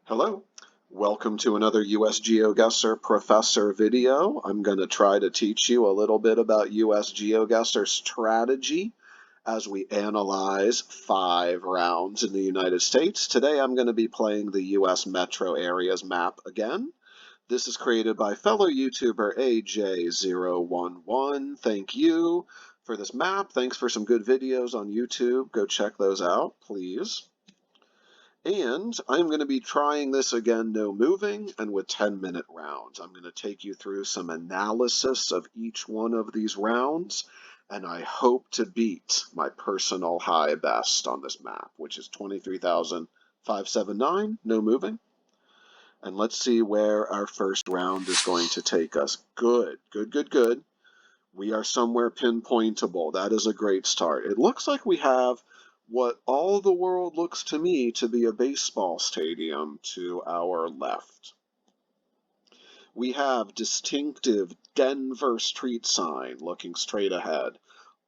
Hello, welcome to another US Geoguessr Professor video. I'm going to try to teach you a little bit about US Geoguessr strategy as we analyze 5 rounds in the United States. Today I'm going to be playing the US metro areas map again. This is created by fellow YouTuber AJ011. Thank you for this map. Thanks for some good videos on YouTube. Go check those out, please. And I'm going to be trying this again, no moving, and with 10-minute rounds. I'm going to take you through some analysis of each one of these rounds, and I hope to beat my personal high best on this map, which is 23,579, no moving. And let's see where our first round is going to take us. Good, good, good, good. We are somewhere pinpointable. That is a great start. It looks like we have what all the world looks to me to be a baseball stadium to our left. We have distinctive Denver street sign looking straight ahead.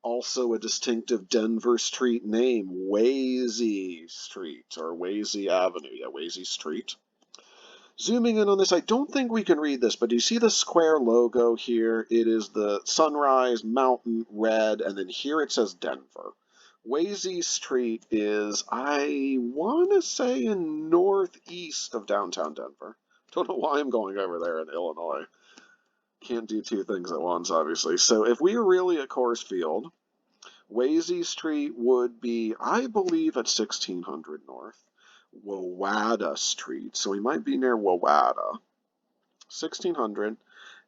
Also a distinctive Denver street name, Wasey Street, or Wasey Avenue. Yeah, Wasey Street. Zooming in on this, I don't think we can read this, but do you see the square logo here? It is the sunrise, mountain, red, and then here it says Denver. Wasey Street is, I want to say, in northeast of downtown Denver. Don't know why I'm going over there in Illinois. Can't do two things at once, obviously. So if we are really at Coors Field, Wasey Street would be, I believe, at 1600 North. Wowada Street, so we might be near Wowada. 1600.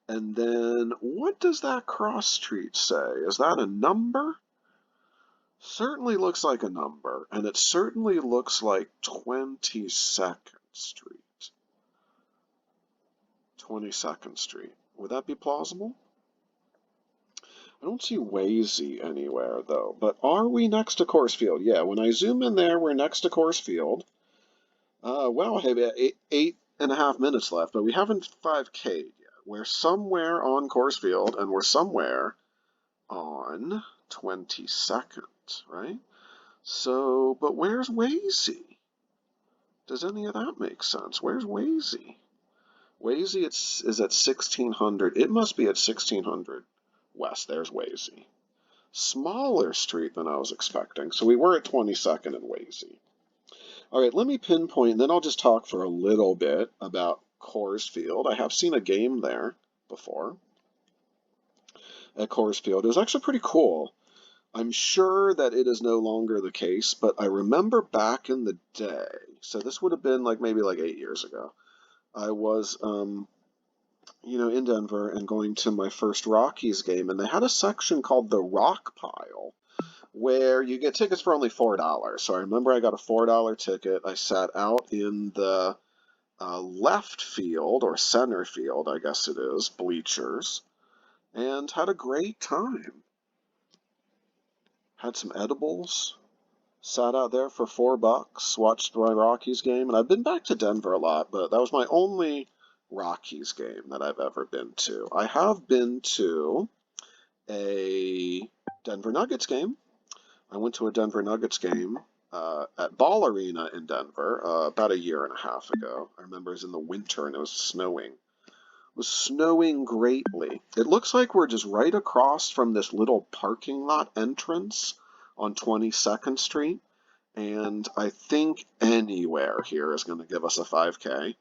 And then, what does that cross street say? Is that a number? Certainly looks like a number, and it certainly looks like 22nd Street. 22nd Street. Would that be plausible? I don't see Wasey anywhere, though. But are we next to Coors Field? Yeah, when I zoom in there, we're next to Coors Field. Well, hey, 8.5 minutes left, but we haven't 5K'd yet. We're somewhere on Coors Field, and we're somewhere on 22nd, right? So, but where's Wasey? Does any of that make sense? Where's Wasey? Wasey is at 1600. It must be at 1600 West. There's Wasey. Smaller street than I was expecting. So we were at 22nd and Wasey. All right, let me pinpoint, and then I'll just talk for a little bit about Coors Field. I have seen a game there before at Coors Field. It was actually pretty cool. I'm sure that it is no longer the case, but I remember back in the day, so this would have been maybe 8 years ago, I was, in Denver and going to my first Rockies game, and they had a section called the Rock Pile, where you get tickets for only $4. So I remember I got a $4 ticket. I sat out in the left field, or center field, I guess it is, bleachers, and had a great time. Had some edibles, sat out there for $4, watched my Rockies game, and I've been back to Denver a lot, but that was my only Rockies game that I've ever been to. I have been to a Denver Nuggets game. I went to a Denver Nuggets game at Ball Arena in Denver about 1.5 years ago. I remember it was in the winter and it was snowing. It was snowing greatly. It looks like we're just right across from this little parking lot entrance on 22nd Street. And I think anywhere here is going to give us a 5K.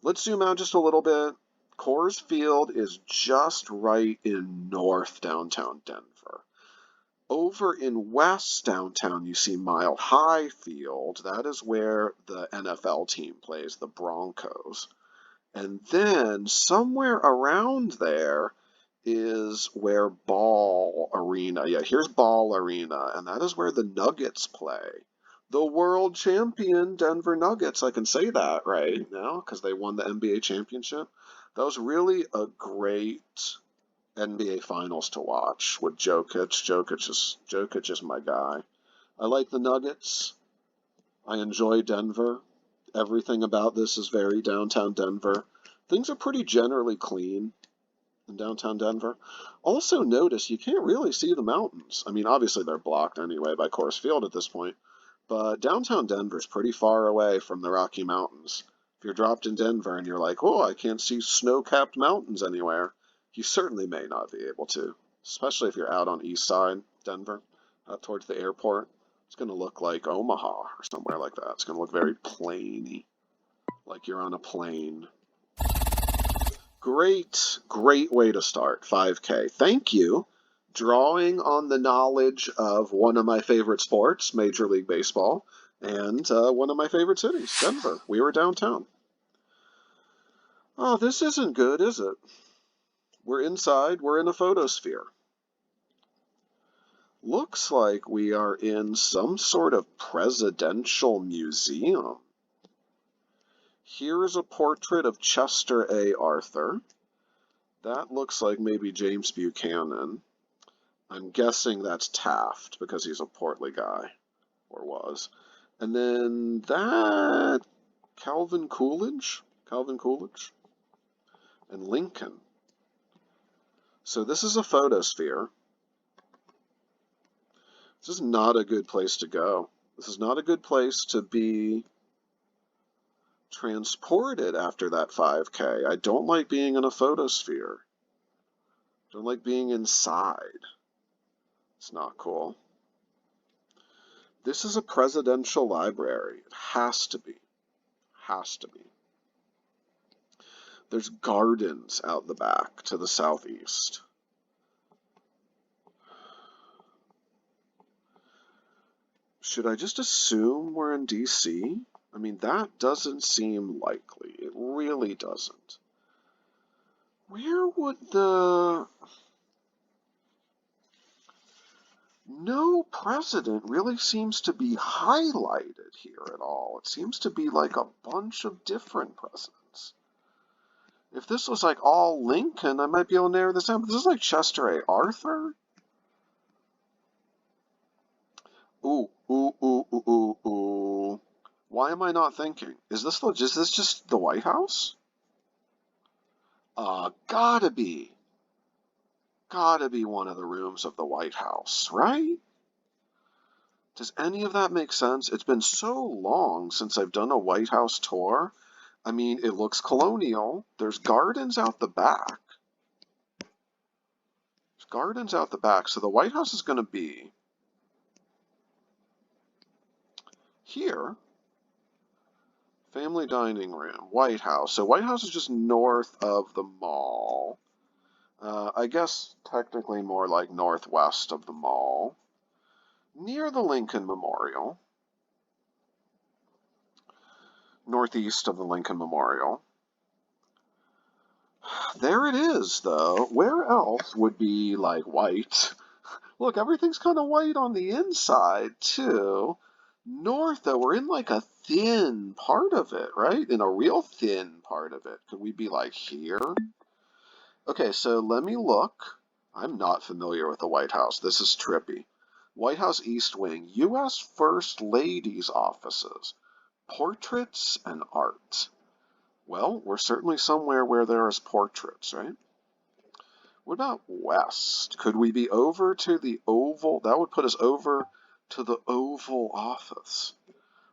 Let's zoom out just a little bit. Coors Field is just right in north downtown Denver. Over in west downtown, you see Mile High Field. That is where the NFL team plays, the Broncos. And then somewhere around there is where Ball Arena. Yeah, here's Ball Arena, and that is where the Nuggets play. The world champion Denver Nuggets. I can say that right now because they won the NBA championship. That was really a great NBA Finals to watch with Jokic. Jokic is my guy. I like the Nuggets. I enjoy Denver. Everything about this is very downtown Denver. Things are pretty generally clean in downtown Denver. Also notice you can't really see the mountains. I mean, obviously they're blocked anyway by Coors Field at this point, but downtown Denver is pretty far away from the Rocky Mountains. If you're dropped in Denver and you're like, oh, I can't see snow-capped mountains anywhere, you certainly may not be able to, especially if you're out on east side Denver, out towards the airport. It's going to look like Omaha or somewhere like that. It's going to look very plainy, like you're on a plane. Great, great way to start 5K. Thank you. Drawing on the knowledge of one of my favorite sports, Major League Baseball, and one of my favorite cities, Denver. We were downtown. Oh, this isn't good, is it? We're inside. We're in a photosphere. Looks like we are in some sort of presidential museum. Here is a portrait of Chester A. Arthur. That looks like maybe James Buchanan. I'm guessing that's Taft because he's a portly guy, or was. And then that Calvin Coolidge, and Lincoln. So this is a photosphere. This is not a good place to go. This is not a good place to be transported after that 5K. I don't like being in a photosphere. I don't like being inside. It's not cool. This is a presidential library. It has to be. Has to be. There's gardens out the back to the southeast. Should I just assume we're in DC? I mean, that doesn't seem likely. It really doesn't. Where would the... No president really seems to be highlighted here at all. It seems to be like a bunch of different presidents. If this was like all Lincoln, I might be able to narrow this down, but this is like Chester A. Arthur? Ooh, ooh, ooh, ooh, ooh, ooh. Why am I not thinking? Is this just the White House? Gotta be. Gotta be one of the rooms of the White House, right? Does any of that make sense? It's been so long since I've done a White House tour. I mean, it looks colonial. There's gardens out the back. There's gardens out the back. So the White House is going to be here. Family dining room, White House. So White House is just north of the mall. I guess technically more like northwest of the mall. Near the Lincoln Memorial. Northeast of the Lincoln Memorial. There it is, though. Where else would be, like, white? Look, everything's kind of white on the inside, too. North, though, we're in, like, a thin part of it, right? In a real thin part of it. Could we be, like, here? Okay, so let me look. I'm not familiar with the White House. This is trippy. White House East Wing, U.S. First Lady's offices, portraits and art. Well, we're certainly somewhere where there is portraits, right? What about west? Could we be over to the Oval? That would put us over to the Oval Office.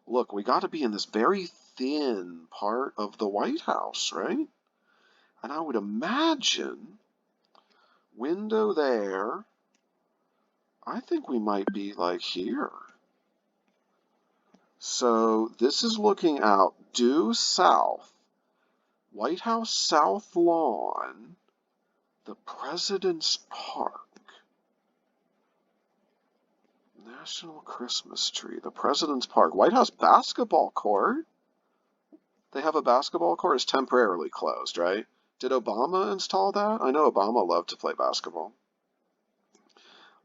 Look, we got to be in this very thin part of the White House, right? And I would imagine, window there, I think we might be like here. So this is looking out due south, White House South Lawn, the President's Park, National Christmas Tree, the President's Park, White House Basketball Court. They have a basketball court. It's temporarily closed, right? Did Obama install that? I know Obama loved to play basketball.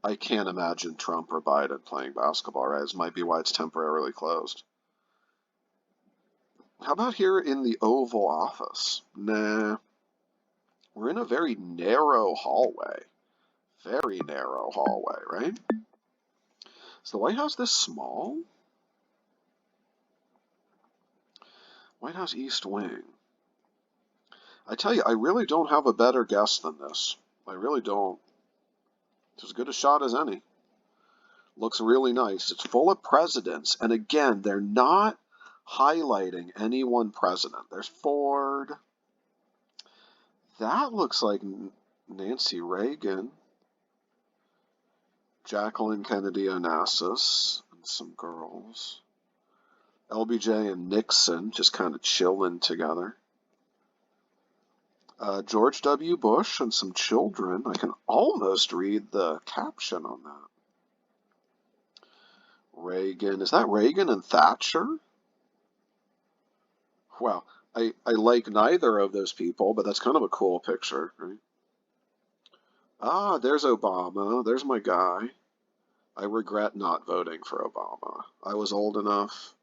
I can't imagine Trump or Biden playing basketball, right? This might be why it's temporarily closed. How about here in the Oval Office? Nah. We're in a very narrow hallway. Very narrow hallway, right? Is the White House this small? White House East Wing. I tell you, I really don't have a better guess than this. I really don't. It's as good a shot as any. Looks really nice. It's full of presidents. And again, they're not highlighting any one president. There's Ford. That looks like Nancy Reagan. Jacqueline Kennedy Onassis, and some girls. LBJ and Nixon just kind of chilling together. George W. Bush and some children. I can almost read the caption on that. Reagan. Is that Reagan and Thatcher? Well, I like neither of those people, but that's kind of a cool picture, right? Ah, there's Obama. There's my guy. I regret not voting for Obama. I was old enough.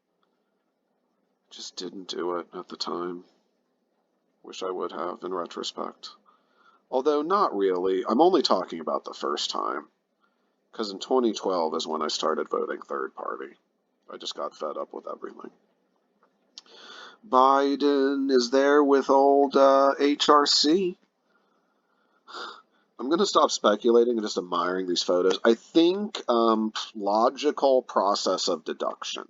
Just didn't do it at the time. Wish I would have in retrospect. Although not really. I'm only talking about the first time. Because in 2012 is when I started voting third party. I just got fed up with everything. Biden is there with old HRC. I'm going to stop speculating and just admiring these photos. I think logical process of deduction.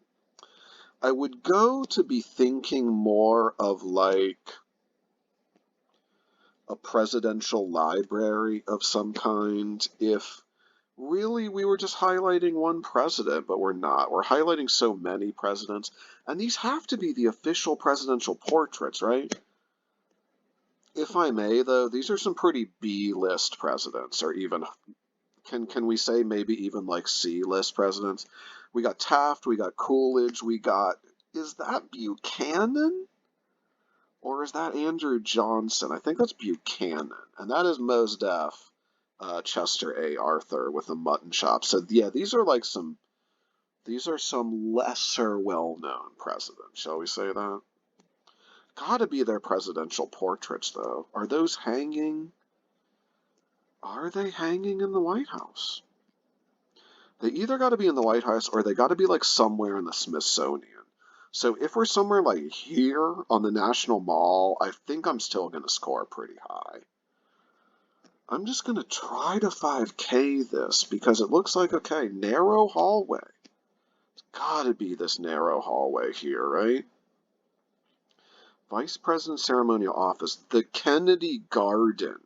I would go to be thinking more of like a presidential library of some kind if really we were just highlighting one president, but we're not. We're highlighting so many presidents, and these have to be the official presidential portraits, right? If I may, though, these are some pretty B-list presidents, or even, can we say maybe even like C-list presidents? We got Taft, we got Coolidge, we got, is that Buchanan? Or is that Andrew Johnson? I think that's Buchanan, and that is Mos Def, Chester A. Arthur with a mutton chop. So yeah, these are like these are some lesser well-known presidents, shall we say that? Gotta be their presidential portraits, though. Are those hanging? Are they hanging in the White House? They either gotta be in the White House or they gotta be like somewhere in the Smithsonian. So if we're somewhere like here on the National Mall, I think I'm still gonna score pretty high. I'm just gonna try to 5K this because it looks like, okay, narrow hallway. It's gotta be this narrow hallway here, right? Vice President Ceremonial Office, the Kennedy Garden.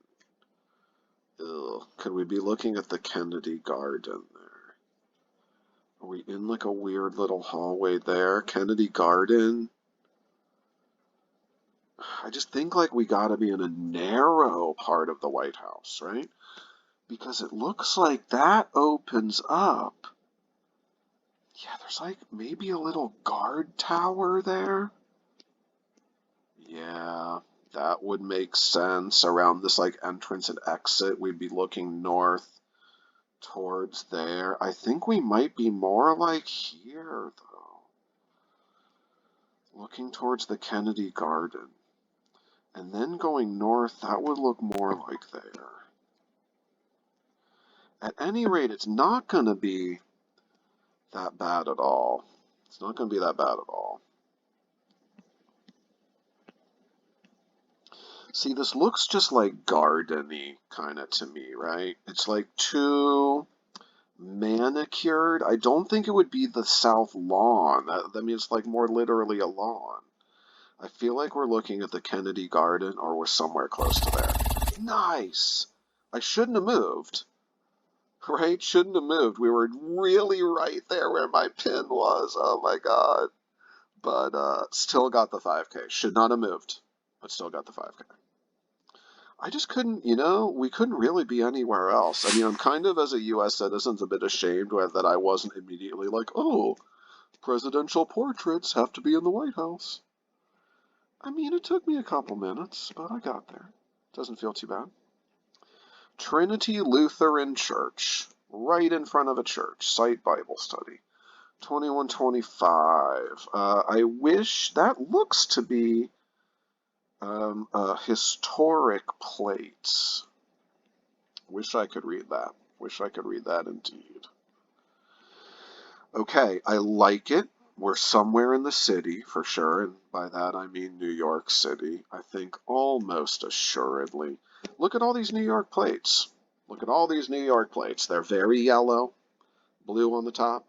Ugh, could we be looking at the Kennedy Garden there? Are we in like a weird little hallway there? Kennedy Garden? I just think like we gotta be in a narrow part of the White House, right? Because it looks like that opens up. Yeah, there's like maybe a little guard tower there. Yeah, that would make sense. Around this like entrance and exit, we'd be looking north towards there. I think we might be more like here, though. Looking towards the Kennedy Garden. And then going north, that would look more like there. At any rate, it's not going to be that bad at all. It's not going to be that bad at all. See, this looks just like garden-y kind of to me, right? It's like too manicured. I don't think it would be the south lawn. That means it's like more literally a lawn. I feel like we're looking at the Kennedy Garden or we're somewhere close to there. Nice! I shouldn't have moved. Right? Shouldn't have moved. We were really right there where my pin was. Oh my god. But still got the 5K. Should not have moved, but still got the 5K. I just couldn't, we couldn't really be anywhere else. I mean, I'm kind of, as a U.S. citizen, a bit ashamed that I wasn't immediately like, oh, presidential portraits have to be in the White House. I mean, it took me a couple minutes, but I got there. Doesn't feel too bad. Trinity Lutheran Church, right in front of a church, site Bible study. 2125. I wish that looks to be historic plates. Wish I could read that. Wish I could read that indeed. Okay, I like it. We're somewhere in the city for sure, and by that I mean New York City. I think almost assuredly. Look at all these New York plates. Look at all these New York plates. They're very yellow, blue on the top.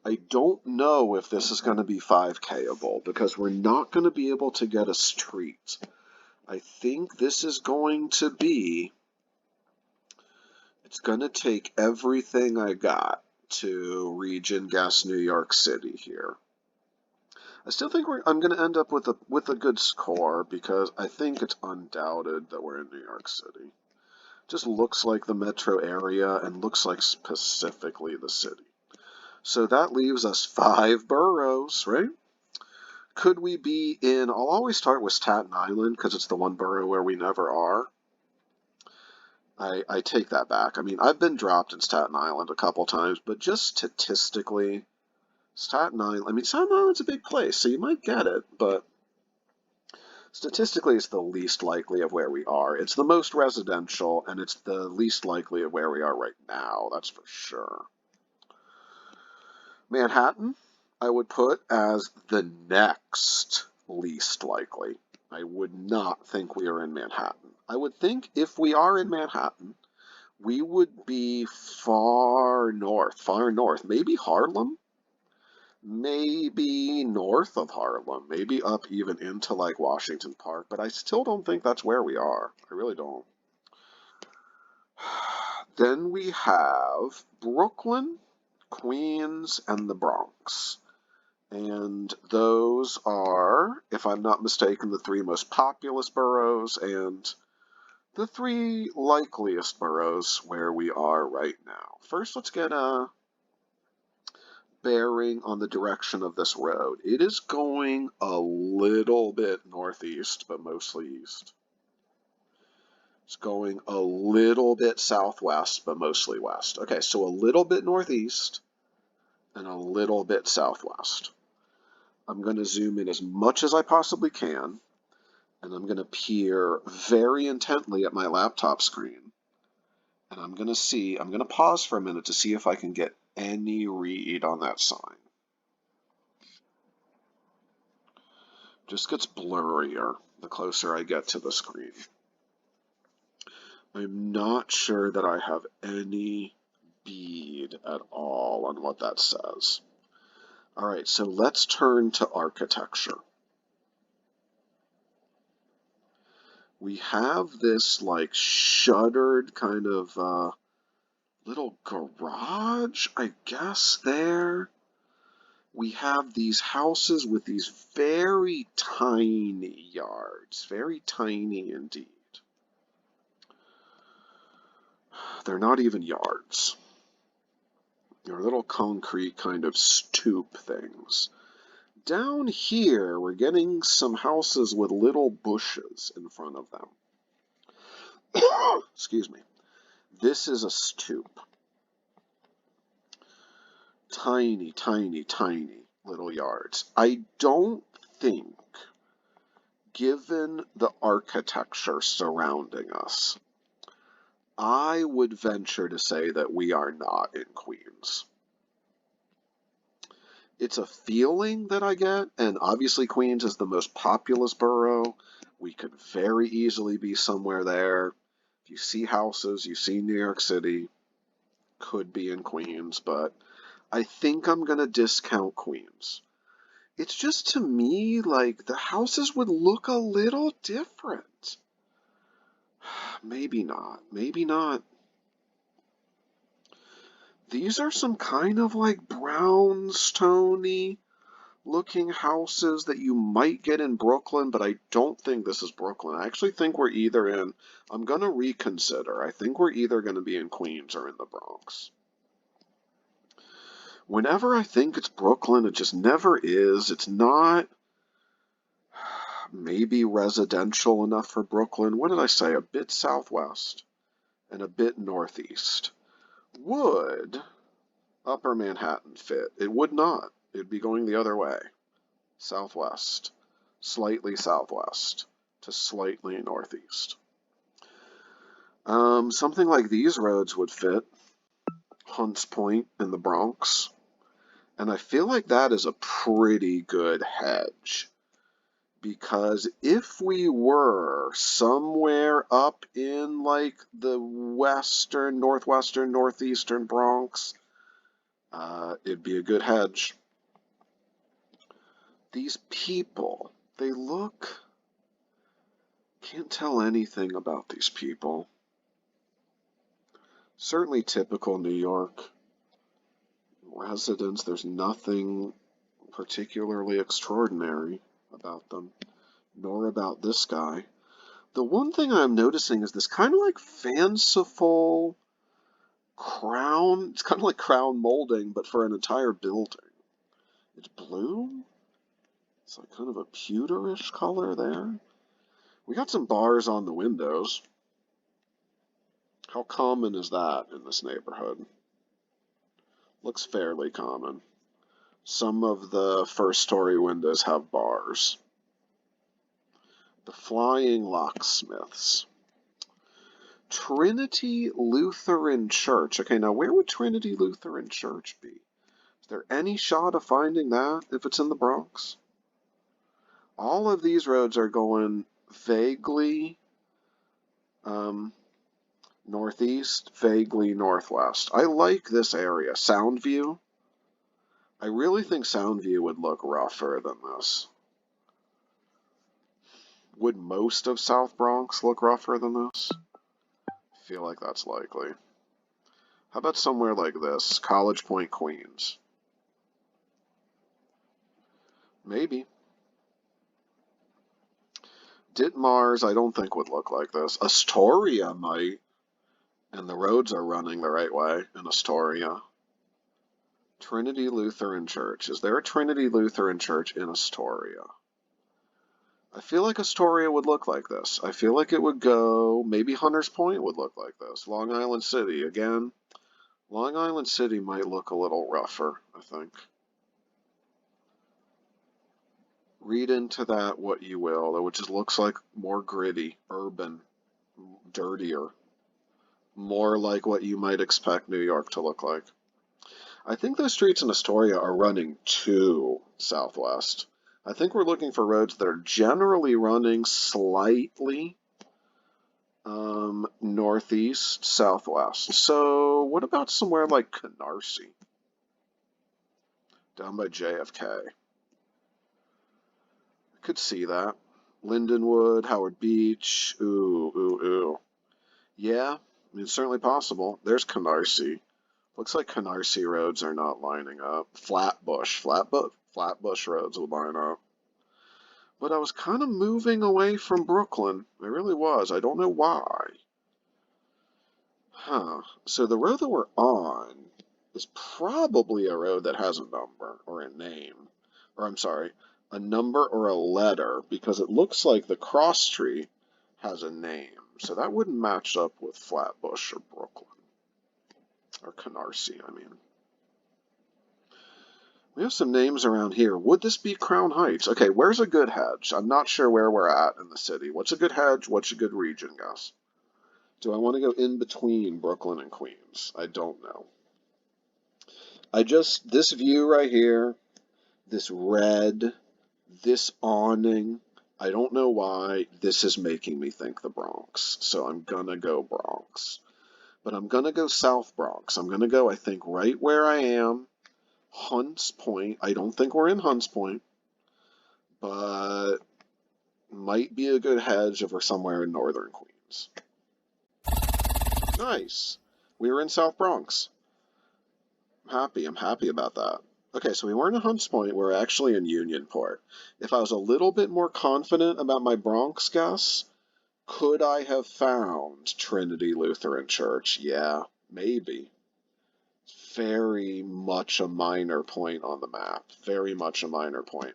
I don't know if this is going to be 5K-able because we're not going to be able to get a street. I think this is going to be, it's going to take everything I got to region guess New York City here. I still think I'm going to end up with a good score because I think it's undoubted that we're in New York City. Just looks like the metro area and looks like specifically the city. So that leaves us 5 boroughs, right? Could we be in, I'll always start with Staten Island because it's the one borough where we never are. I take that back. I mean, I've been dropped in Staten Island a couple times, but just statistically, Staten Island's a big place, so you might get it, but statistically, it's the least likely of where we are. It's the most residential, and it's the least likely of where we are right now, that's for sure. Manhattan, I would put as the next least likely. I would not think we are in Manhattan. I would think if we are in Manhattan, we would be far north, maybe Harlem, maybe north of Harlem, maybe up even into like Washington Park, but I still don't think that's where we are. I really don't. Then we have Brooklyn, Queens, and the Bronx. And those are, if I'm not mistaken, the 3 most populous boroughs and the 3 likeliest boroughs where we are right now. First, let's get a bearing on the direction of this road. It is going a little bit northeast, but mostly east. It's going a little bit southwest, but mostly west. Okay, so a little bit northeast and a little bit southwest. I'm going to zoom in as much as I possibly can, and I'm going to peer very intently at my laptop screen. And I'm going to pause for a minute to see if I can get any read on that sign. Just gets blurrier the closer I get to the screen. I'm not sure that I have any bead at all on what that says. All right, so let's turn to architecture. We have this like shuttered kind of little garage, I guess, there. We have these houses with these very tiny yards, very tiny indeed. They're not even yards. They're little concrete kind of stoop things. Down here, we're getting some houses with little bushes in front of them. Excuse me. This is a stoop. Tiny, tiny, tiny little yards. I don't think, given the architecture surrounding us, I would venture to say that we are not in Queens. It's a feeling that I get, and obviously Queens is the most populous borough. We could very easily be somewhere there. If you see houses, you see New York City, could be in Queens, but I think I'm going to discount Queens. It's just, to me, like, the houses would look a little different. Maybe not. Maybe not. These are some kind of like brownstone-y looking houses that you might get in Brooklyn, but I don't think this is Brooklyn. I actually think we're either in, I'm going to reconsider. I think we're either going to be in Queens or in the Bronx. Whenever I think it's Brooklyn, it just never is. It's not maybe residential enough for Brooklyn. What did I say? A bit southwest and a bit northeast. Would Upper Manhattan fit? It would not. It'd be going the other way. Southwest, slightly southwest to slightly northeast. Something like these roads would fit. Hunts Point in the Bronx. And I feel like that is a pretty good hedge. Because if we were somewhere up in like the western, northwestern, northeastern Bronx, It'd be a good hedge. These people, they look... Can't tell anything about these people. Certainly typical New York residents. There's nothing particularly extraordinary about them, nor about this guy. The one thing I'm noticing is this kind of like fanciful crown. It's kind of like crown molding, but for an entire building. It's blue. It's like kind of a pewterish color there. We got some bars on the windows. How common is that in this neighborhood? Looks fairly common. Some of the first-story windows have bars. The Flying Locksmiths. Trinity Lutheran Church. Okay, now where would Trinity Lutheran Church be? Is there any shot of finding that if it's in the Bronx? All of these roads are going vaguely northeast, vaguely northwest. I like this area. Soundview. I really think Soundview would look rougher than this. Would most of South Bronx look rougher than this? I feel like that's likely. How about somewhere like this? College Point, Queens. Maybe. Ditmars, I don't think would look like this. Astoria might. And the roads are running the right way in Astoria. Trinity Lutheran Church. Is there a Trinity Lutheran Church in Astoria? I feel like Astoria would look like this. I feel like it would go, maybe Hunters Point would look like this. Long Island City, again. Long Island City might look a little rougher, I think. Read into that what you will, though it just looks like more gritty, urban, dirtier. More like what you might expect New York to look like. I think those streets in Astoria are running too southwest. I think we're looking for roads that are generally running slightly northeast, southwest. So what about somewhere like Canarsie? Down by JFK. I could see that. Lindenwood, Howard Beach. Ooh, ooh, ooh. Yeah, I mean, it's certainly possible. There's Canarsie. Looks like Canarsie roads are not lining up. Flatbush roads would line up. But I was kind of moving away from Brooklyn. I really was. I don't know why. Huh. So the road that we're on is probably a road that has a number or a name. Or I'm sorry, a number or a letter, because it looks like the cross street has a name. So that wouldn't match up with Flatbush or Brooklyn. Or Canarsie, I mean. We have some names around here. Would this be Crown Heights? Okay, where's a good hedge? I'm not sure where we're at in the city. What's a good hedge? What's a good region, guys? Do I want to go in between Brooklyn and Queens? I don't know. This view right here, this red, this awning, I don't know why, this is making me think the Bronx. So I'm gonna go Bronx. But I'm gonna go South Bronx. I'm gonna go, I think, right where I am. Hunts Point. I don't think we're in Hunts Point, but might be a good hedge if we're somewhere in northern Queens. Nice. We were in South Bronx. I'm happy about that. Okay, so we weren't in Hunts Point, we're actually in Unionport. If I was a little bit more confident about my Bronx guess, could I have found Trinity Lutheran Church? Yeah, maybe. Very much a minor point on the map. Very much a minor point.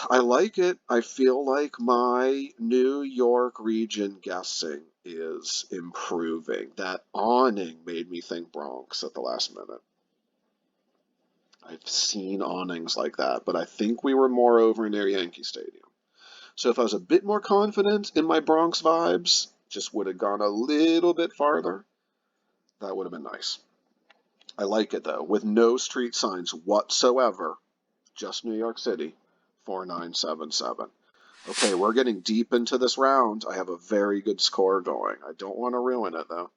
I like it. I feel like my New York region guessing is improving. That awning made me think Bronx at the last minute. I've seen awnings like that, but I think we were more over near Yankee Stadium. So if I was a bit more confident in my Bronx vibes, just would have gone a little bit farther, that would have been nice. I like it though, with no street signs whatsoever, just New York City, 4977. Okay, we're getting deep into this round. I have a very good score going. I don't want to ruin it though.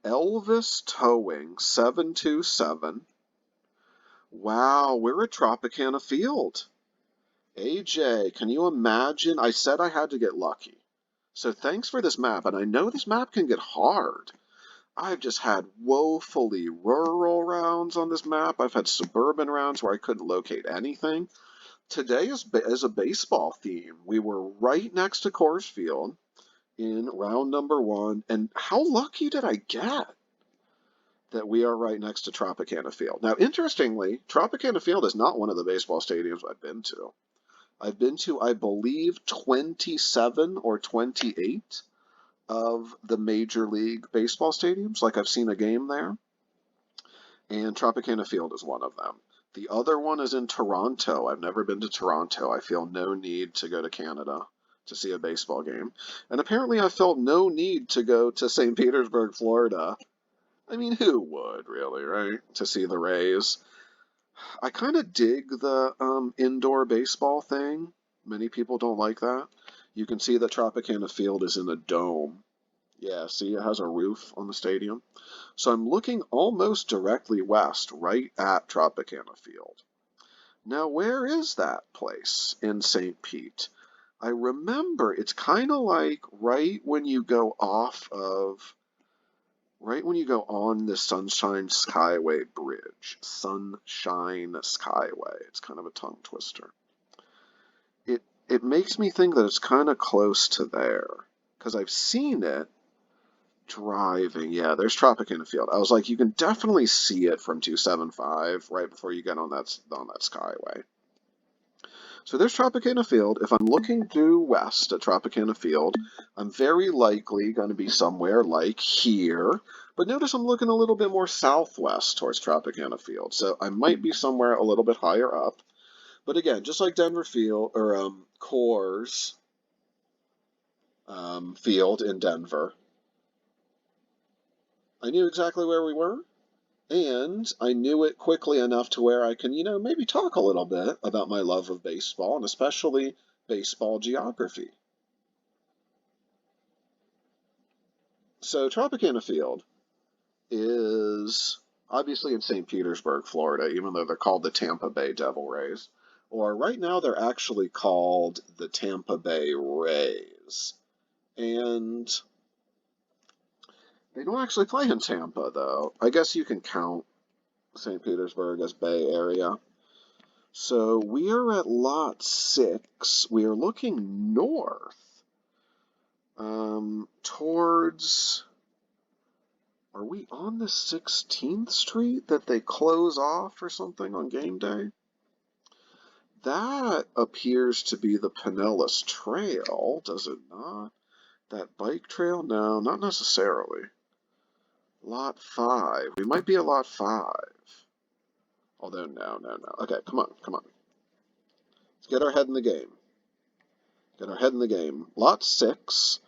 Elvis Towing 727. Wow, we're at Tropicana Field. AJ, can you imagine? I said I had to get lucky. So thanks for this map, and I know this map can get hard. I've just had woefully rural rounds on this map. I've had suburban rounds where I couldn't locate anything. Today is a baseball theme. We were right next to Coors Field in round number 1, and how lucky did I get that we are right next to Tropicana Field? Now, interestingly, Tropicana Field is not one of the baseball stadiums I've been to. I've been to, I believe, 27 or 28 of the Major League Baseball stadiums. Like, I've seen a game there, and Tropicana Field is one of them. The other one is in Toronto. I've never been to Toronto. I feel no need to go to Canada to see a baseball game. And apparently I felt no need to go to St. Petersburg, Florida. I mean, who would, really, right? To see the Rays. I kind of dig the indoor baseball thing. Many people don't like that. You can see that Tropicana Field is in a dome. Yeah, see, it has a roof on the stadium. So I'm looking almost directly west, right at Tropicana Field. Now, where is that place in St. Pete? I remember it's kind of like right when you go on the Sunshine Skyway Bridge. Sunshine Skyway. It's kind of a tongue twister. It makes me think that it's kind of close to there, because I've seen it driving. Yeah, there's Tropicana Field. I was like, you can definitely see it from 275 right before you get on that Skyway. So there's Tropicana Field. If I'm looking due west at Tropicana Field, I'm very likely going to be somewhere like here. But notice I'm looking a little bit more southwest towards Tropicana Field. So I might be somewhere a little bit higher up. But again, just like Denver Field, or Coors Field in Denver, I knew exactly where we were. And I knew it quickly enough to where I can, maybe talk a little bit about my love of baseball, and especially baseball geography. So Tropicana Field is obviously in St. Petersburg, Florida, even though they're called the Tampa Bay Devil Rays. Or right now they're actually called the Tampa Bay Rays. And they don't actually play in Tampa, though. I guess you can count St. Petersburg as Bay Area. So we are at lot 6. We are looking north towards... Are we on the 16th Street that they close off or something on game day? That appears to be the Pinellas Trail, does it not? That bike trail? No, not necessarily. Lot 5. We might be at lot 5. Although, no. Okay, come on. Let's get our head in the game. Lot 6,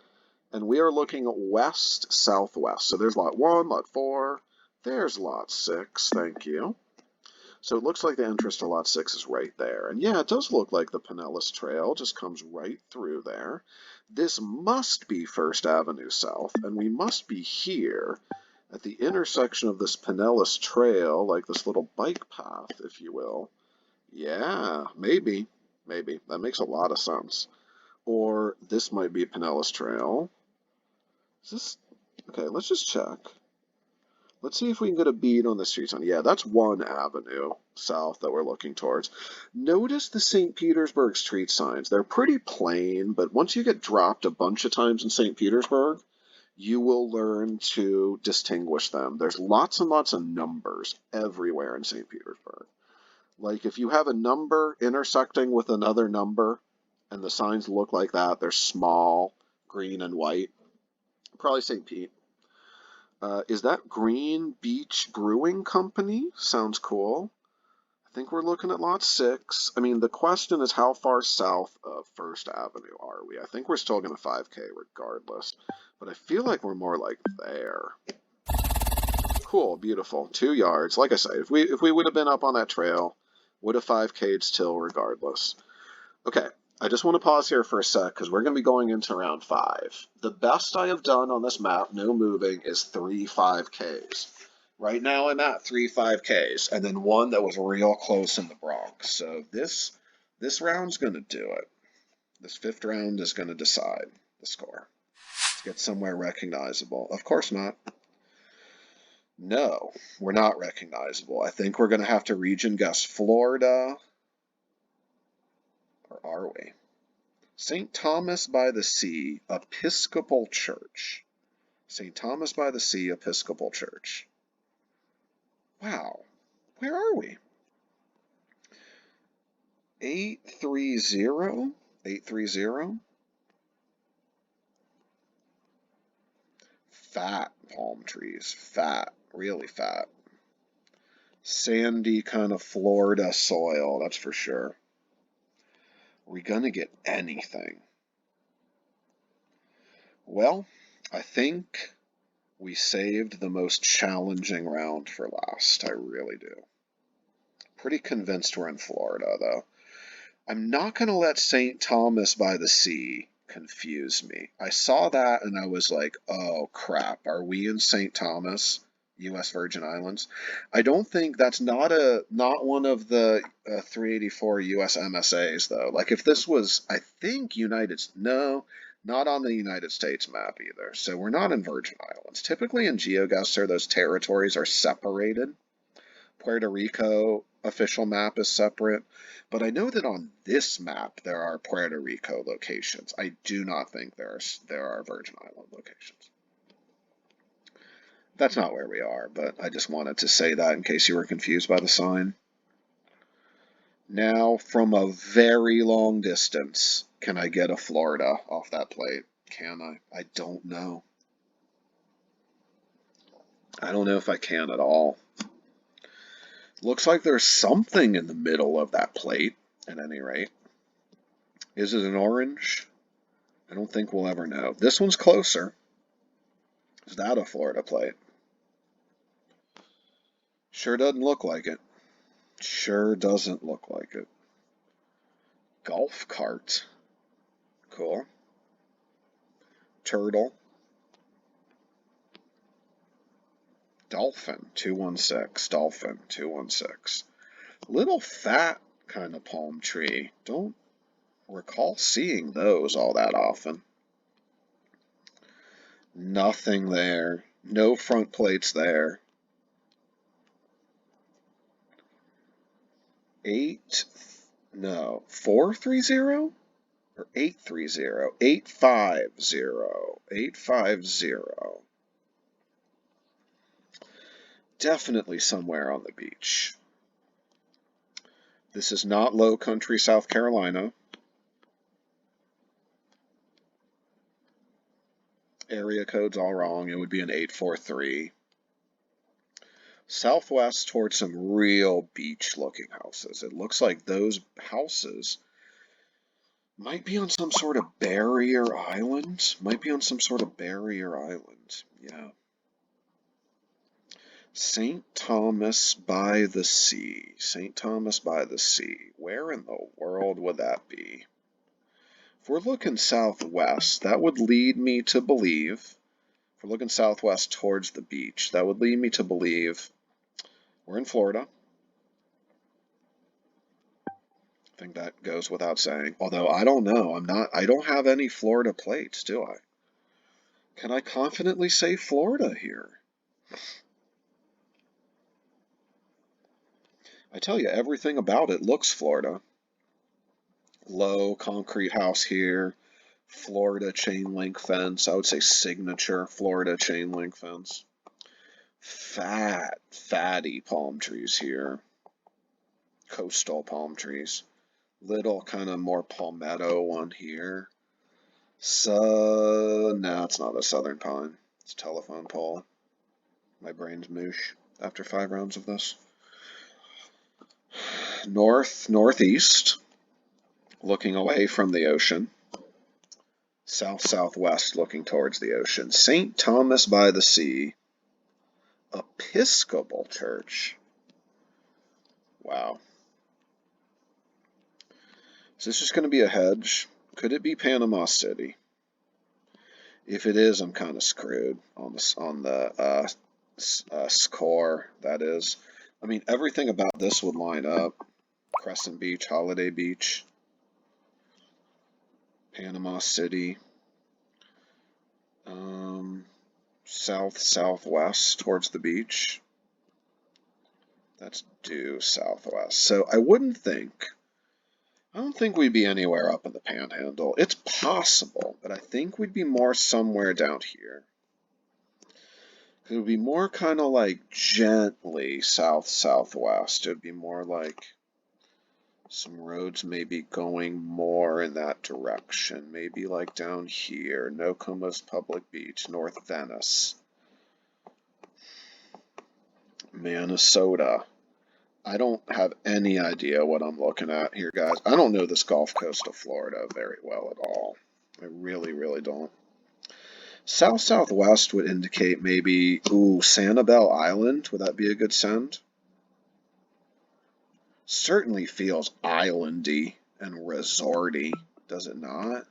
and we are looking west-southwest. So there's lot 1, lot 4. There's lot 6, thank you. So it looks like the entrance to lot 6 is right there. And yeah, it does look like the Pinellas Trail just comes right through there. This must be First Avenue South, and we must be here at the intersection of this Pinellas Trail, like this little bike path, if you will. Yeah, maybe. That makes a lot of sense. Or this might be Pinellas Trail. Is this... Okay, let's just check. Let's see if we can get a bead on the street sign. Yeah, that's 1 Avenue south that we're looking towards. Notice the St. Petersburg street signs. They're pretty plain, but once you get dropped a bunch of times in St. Petersburg, you will learn to distinguish them. There's lots and lots of numbers everywhere in St. Petersburg. Like, if you have a number intersecting with another number, and the signs look like that, they're small, green and white, probably St. Pete. Is that Green Beach Brewing Company? Sounds cool. I think we're looking at lot 6. I mean, the question is, how far south of First Avenue are we? I think we're still going to 5K regardless, but I feel like we're more like there. Cool, beautiful. 2 yards. Like I say, if we would have been up on that trail, would have 5K'd still regardless. Okay, I just want to pause here for a sec because we're going to be going into round 5. The best I have done on this map, no moving, is 3 5Ks. Right now I'm at 3 5Ks, and then one that was real close in the Bronx. So this round's going to do it. This 5th round is going to decide the score. Let's get somewhere recognizable. Of course not. No, we're not recognizable. I think we're going to have to region guess Florida. Or are we? St. Thomas by the Sea Episcopal Church. St. Thomas by the Sea Episcopal Church. Wow. Where are we? 830? 830? Fat palm trees. Fat. Really fat. Sandy kind of Florida soil, that's for sure. Are we gonna get anything? Well, I think we saved the most challenging round for last. I really do. Pretty convinced we're in Florida, though. I'm not going to let St. Thomas by the Sea confuse me. I saw that and I was like, oh crap, are we in St. Thomas, U.S. Virgin Islands? I don't think that's not one of the 384 U.S. MSAs, though. Like if this was, I think no, not on the United States map either. So we're not in Virgin Islands. Typically in Geoguessr, those territories are separated. Puerto Rico official map is separate, but I know that on this map there are Puerto Rico locations. I do not think there are Virgin Island locations. That's not where we are, but I just wanted to say that in case you were confused by the sign. Now, from a very long distance, can I get a Florida off that plate? Can I? I don't know. I don't know if I can at all. Looks like there's something in the middle of that plate, at any rate. Is it an orange? I don't think we'll ever know. This one's closer. Is that a Florida plate? Sure doesn't look like it. Sure doesn't look like it. Golf cart. Cool. Turtle. Dolphin, 216. Dolphin, 216. Little fat kind of palm tree. Don't recall seeing those all that often. Nothing there. No front plates there. 430? Or 830? 850. 850. Definitely somewhere on the beach. This is not Low Country, South Carolina. Area code's all wrong. It would be an 843. Southwest towards some real beach-looking houses. It looks like those houses might be on some sort of barrier island. Yeah. St. Thomas by the Sea. St. Thomas by the Sea. Where in the world would that be? If we're looking southwest, that would lead me to believe, if we're looking southwest towards the beach, that would lead me to believe we're in Florida. I think that goes without saying. Although I don't know. I don't have any Florida plates, do I? Can I confidently say Florida here? I tell you, everything about it looks Florida. Low concrete house here. Florida chain link fence. I would say signature Florida chain link fence. Fatty palm trees here. Coastal palm trees. Little kind of more palmetto one here. No, it's not a southern pine. It's a telephone pole. My brain's moosh after 5 rounds of this. Northeast, looking away from the ocean. Southwest, looking towards the ocean. St. Thomas by the Sea Episcopal Church. Wow. Is this just going to be a hedge? Could it be Panama City? If it is, I'm kind of screwed on the score, that is. I mean, everything about this would line up. Crescent Beach, Holiday Beach, Panama City, southwest towards the beach. That's due southwest. So I don't think we'd be anywhere up in the Panhandle. It's possible, but I think we'd be more somewhere down here. It would be more kind of like gently southwest. It would be more like some roads maybe going more in that direction. Maybe like down here, Nokomis Public Beach, North Venice, Minnesota. I don't have any idea what I'm looking at here, guys. I don't know this Gulf Coast of Florida very well at all. I really, really don't. Southwest would indicate maybe, ooh, Sanibel Island. Would that be a good send? Certainly feels islandy and resorty, does it not?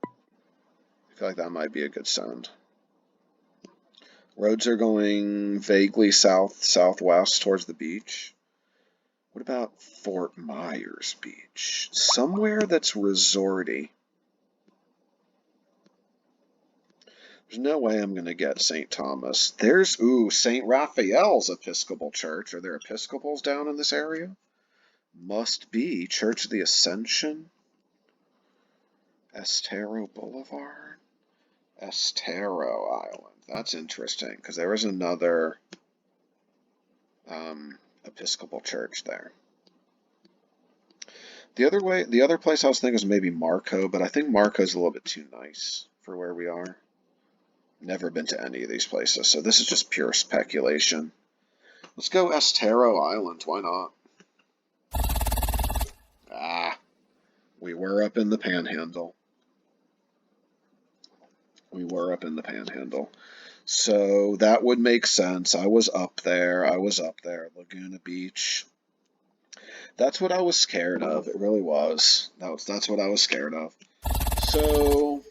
I feel like that might be a good send. Roads are going vaguely southwest towards the beach. What about Fort Myers Beach? Somewhere that's resorty. There's no way I'm going to get St. Thomas. There's, ooh, St. Raphael's Episcopal Church. Are there Episcopals down in this area? Must be. Church of the Ascension. Estero Boulevard. Estero Island. That's interesting, because there is another Episcopal church there. The other place I was thinking was maybe Marco, but I think Marco's a little bit too nice for where we are. Never been to any of these places, so this is just pure speculation. Let's go Estero Island, why not? Ah, we were up in the Panhandle. We were up in the Panhandle. So that would make sense. I was up there. Laguna Beach. That's what I was scared of. It really was. That's what I was scared of. So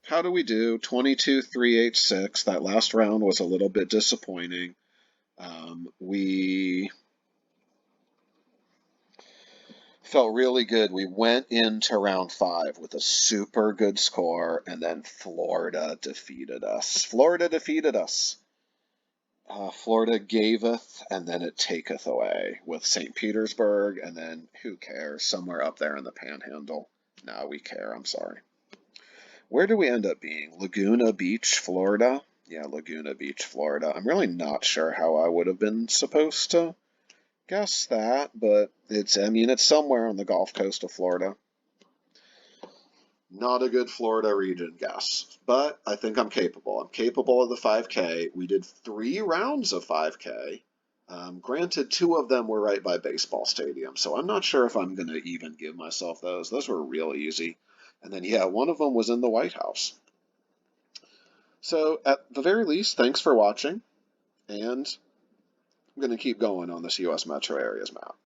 how do we do? 22-3-8-6. That last round was a little bit disappointing. We felt really good. We went into round 5 with a super good score, and then Florida defeated us. Florida gaveth, and then it taketh away with St. Petersburg, and then who cares? Somewhere up there in the Panhandle. Now we care, I'm sorry. Where do we end up being? Laguna Beach, Florida? Yeah, Laguna Beach, Florida. I'm really not sure how I would have been supposed to guess that, but it's somewhere on the Gulf Coast of Florida. Not a good Florida region guess, but I think I'm capable. I'm capable of the 5K. We did 3 rounds of 5K. Granted, 2 of them were right by baseball stadium, so I'm not sure if I'm going to even give myself those. Those were real easy. And then, yeah, one of them was in the White House. So, at the very least, thanks for watching, and I'm going to keep going on this U.S. metro areas map.